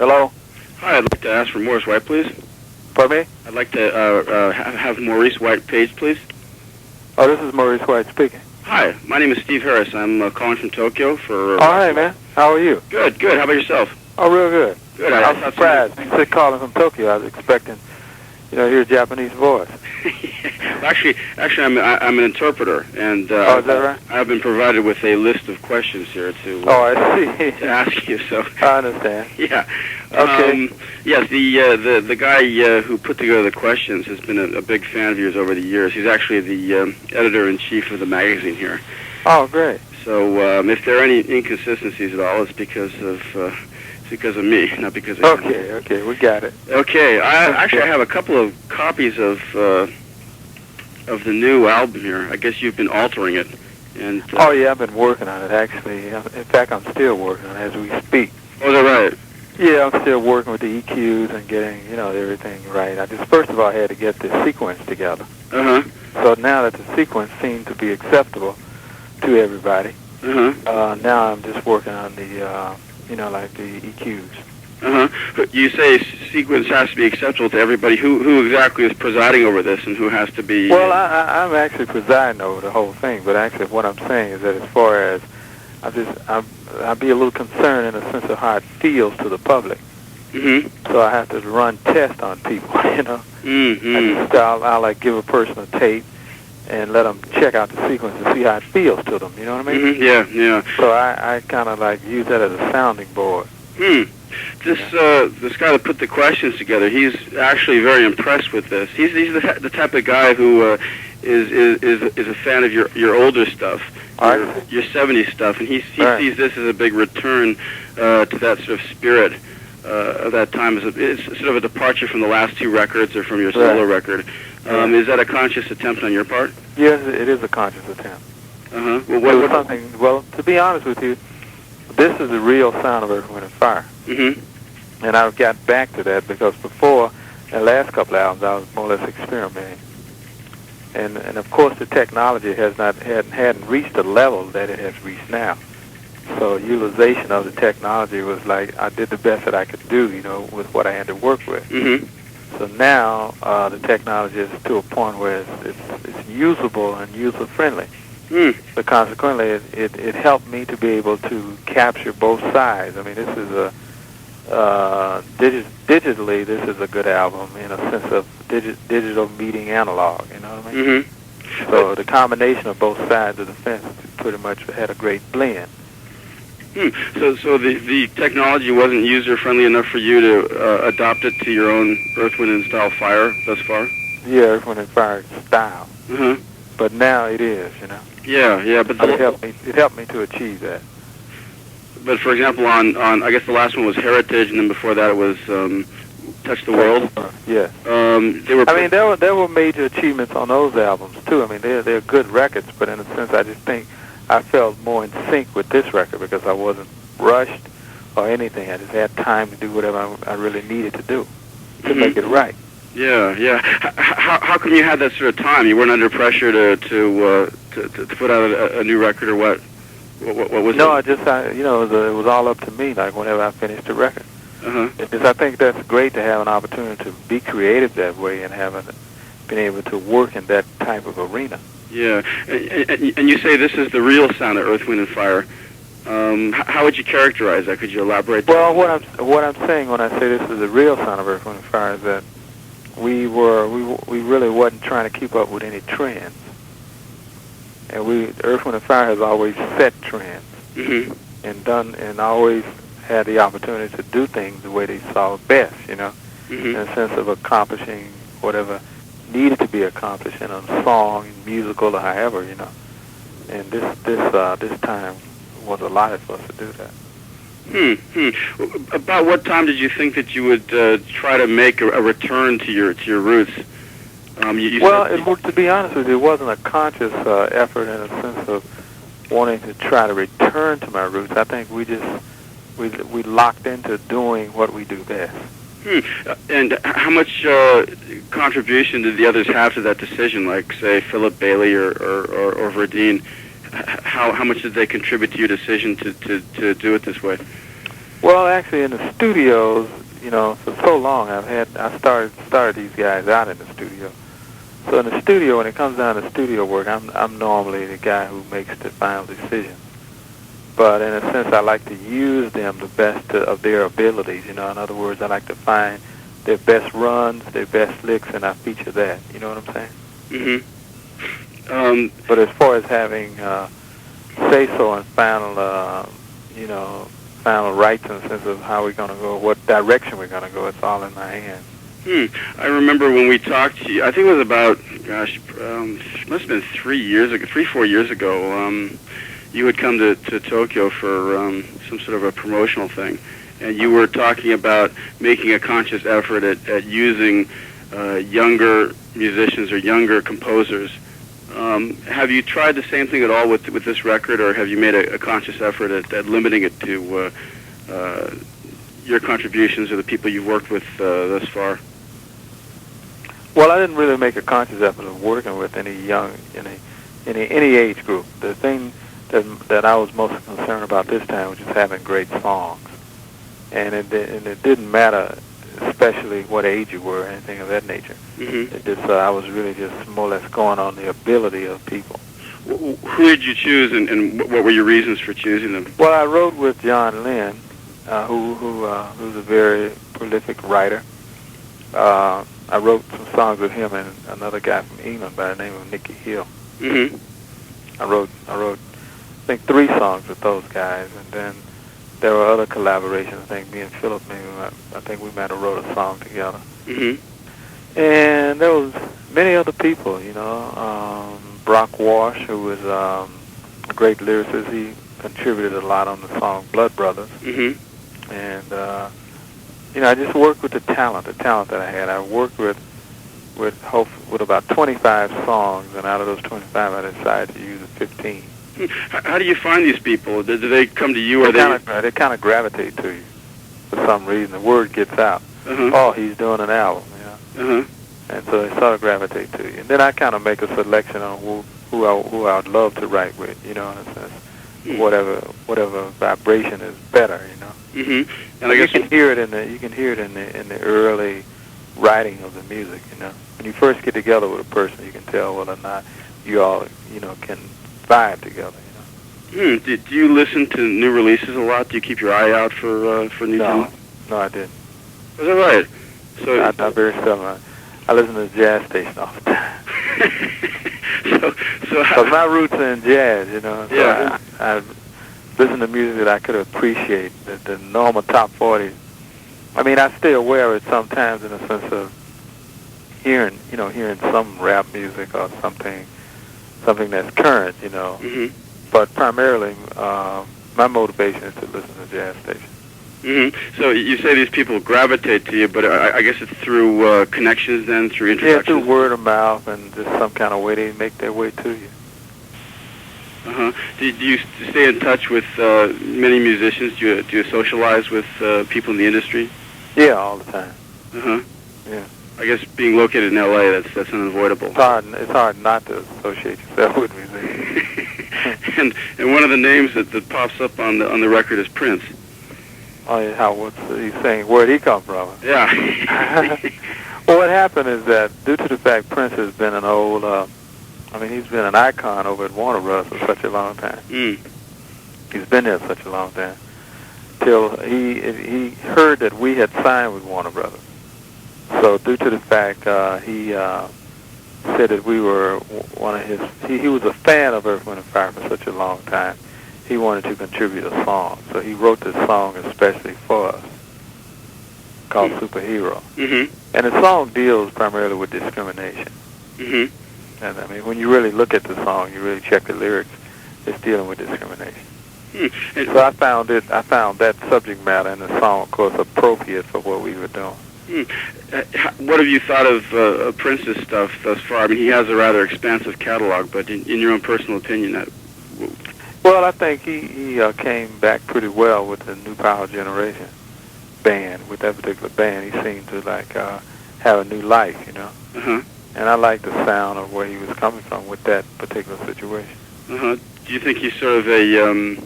Hello? Hi, I'd like to ask for Maurice White, please. Pardon me? I'd like to have Maurice White page, please. Oh, this is Maurice White speaking. Hi, my name is Steve Harris. I'm calling from Tokyo for... All right, man. How are you? Good, good. How about yourself? Oh, real good. Good. I was surprised. You said calling from Tokyo. I was expecting, to hear a Japanese voice. Actually, I'm an interpreter, and oh, is that right? I've been provided with a list of questions here to I see. to ask you. So I understand. Yeah. Okay. Yes, the guy who put together the questions has been a big fan of yours over the years. He's actually the editor-in-chief of the magazine here. Oh, great. So if there are any inconsistencies at all, it's because of me, not because of him. Okay, we got it. Okay, I have a couple of copies of the new album here. I guess you've been altering it. And oh yeah, I've been working on it actually. In fact, I'm still working on it as we speak. Oh, is that right? Yeah, I'm still working with the EQs and getting everything right. I just first of all had to get the sequence together. So now that the sequence seems to be acceptable to everybody, now I'm just working on the like the EQs. You say sequence has to be acceptable to everybody. Who exactly is presiding over this, and who has to be? Well, I'm actually presiding over the whole thing, but actually what I'm saying is that as far as I'd be a little concerned in the sense of how it feels to the public. So I have to run tests on people, I'll like give a person a tape and let them check out the sequence and see how it feels to them, you know what I mean? Yeah. So I kind of like use that as a sounding board. This guy that put the questions together, he's actually very impressed with this. He's the type of guy who is a fan of your older stuff, your 70s stuff, and he sees this as a big return to that sort of spirit of that time. It's sort of a departure from the last two records or from your solo record. Is that a conscious attempt on your part? Yes, it is a conscious attempt. Well, to be honest with you, this is the real sound of Earth, Wind, and Fire. And I've got back to that because before, the last couple of albums, I was more or less experimenting. And of course, the technology hadn't reached the level that it has reached now. So utilization of the technology was like, I did the best that I could do, with what I had to work with. So now, the technology is to a point where it's usable and user-friendly. So consequently, it helped me to be able to capture both sides. I mean, this is digitally, this is a good album in a sense of digital meeting analog, you know what I mean? So the combination of both sides of the fence pretty much had a great blend. So the technology wasn't user-friendly enough for you to adopt it to your own Earth, Wind, and Style Fire thus far? Yeah, Earth, Wind, and Fire style. But now it is, Yeah, but it helped me to achieve that. But for example, on I guess the last one was Heritage, and then before that it was Touch the World. Yeah. There were major achievements on those albums too. I mean, they're good records, but in a sense, I just think I felt more in sync with this record because I wasn't rushed or anything. I just had time to do whatever I really needed to do to make it right. Yeah. How come you had that sort of time? You weren't under pressure to put out a new record, or what? What was it? No, it was all up to me. Like whenever I finished the record, because I think that's great to have an opportunity to be creative that way and been able to work in that type of arena. Yeah, and you say this is the real sound of Earth, Wind, and Fire. How would you characterize that? Could you elaborate? Well, what I'm saying when I say this is the real sound of Earth, Wind, and Fire is that we really wasn't trying to keep up with any trends. And Earth, Wind, and Fire has always set trends and always had the opportunity to do things the way they saw best, in a sense of accomplishing whatever needed to be accomplished in a song, musical, or however, And this time was allotted for us to do that. About what time did you think that you would try to make a return to your roots? To be honest with you, it wasn't a conscious effort in a sense of wanting to try to return to my roots. I think we locked into doing what we do best. And how much contribution did the others have to that decision, like, say, Philip Bailey or Verdine? How much did they contribute to your decision to do it this way? Well, actually, in the studios, you know, for so long, I started these guys out in the studio. So in the studio, when it comes down to studio work, I'm normally the guy who makes the final decision. But in a sense, I like to use them the best of their abilities. You know, in other words, I like to find their best runs, their best licks, and I feature that. You know what I'm saying? Mm-hmm. But as far as having say-so and final, final rights in the sense of how we're going to go, what direction we're going to go, it's all in my hands. I remember when we talked to you, I think it was about, must have been 4 years ago, you had come to Tokyo for some sort of a promotional thing, and you were talking about making a conscious effort at using younger musicians or younger composers. Have you tried the same thing at all with this record, or have you made a conscious effort at limiting it to your contributions or the people you've worked with thus far? Well, I didn't really make a conscious effort of working with any any age group. The thing that I was most concerned about this time was just having great songs, and it didn't matter, especially what age you were or anything of that nature. Mm-hmm. It just I was really just more or less going on the ability of people. Who did you choose, and what were your reasons for choosing them? Well, I wrote with John Lynn, who's a very prolific writer. I wrote some songs with him and another guy from England by the name of Nicky Hill. Mm-hmm. I wrote, I think 3 songs with those guys, and then there were other collaborations. I think me and Philip, I think we might have wrote a song together. Mm-hmm. And there was many other people, you know. Brock Walsh, who was a great lyricist, he contributed a lot on the song Blood Brothers. Mm-hmm. And you know, I just worked with the talent that I had. I worked with about 25 songs, and out of those 25, I decided to use 15. How do you find these people? Do they come to you, or they kind of gravitate to you for some reason? The word gets out. Uh-huh. Oh, he's doing an album, you know. Uh-huh. And so they sort of gravitate to you. And then I kind of make a selection on who I would love to write with, you know, in a sense. Whatever vibration is better, you know. Mm-hmm. And I guess you can hear it in the early writing of the music, you know. When you first get together with a person, you can tell whether or not you all, you know, can vibe together, you know. Do you listen to new releases a lot? Do you keep your eye out for new talent? No, I didn't. Is that right? So not very seldom. I listen to the jazz station all the time. Because my roots are in jazz, you know. So yeah. I listen to music that I could appreciate, the normal top 40. I mean, I stay aware of it sometimes in the sense of hearing some rap music or something that's current, you know. Mm-hmm. But primarily, my motivation is to listen to jazz stations. Mm-hmm. So you say these people gravitate to you, but I guess it's through connections then, through introductions? Yeah, through word of mouth and just some kind of way they make their way to you. Uh-huh. Do you stay in touch with many musicians? Do you socialize with people in the industry? Yeah, all the time. Uh-huh. Yeah. I guess being located in L.A., that's unavoidable. It's hard not to associate yourself with musicians. and one of the names that pops up on the record is Prince. Oh, yeah, what's he saying? Where'd he come from? Yeah. Well, what happened is that due to the fact Prince has been an old, he's been an icon over at Warner Bros. For such a long time. Mm. He's been there such a long time. Till he heard that we had signed with Warner Brothers. So due to the fact he said that we were one of his, he was a fan of Earth, Wind & Fire for such a long time. He wanted to contribute a song, so he wrote this song especially for us called Superhero. Mm-hmm. And the song deals primarily with discrimination. Mm-hmm. And I mean, when you really look at the song, you really check the lyrics, it's dealing with discrimination. Mm. So I found that subject matter in the song, of course, appropriate for what we were doing. What have you thought of Prince's stuff thus far? I mean, he has a rather expansive catalog, but in your own personal opinion, well, I think he came back pretty well with the New Power Generation band. With that particular band, he seemed to have a new life, you know. Uh-huh. And I like the sound of where he was coming from with that particular situation. Uh-huh. Do you think he's sort of a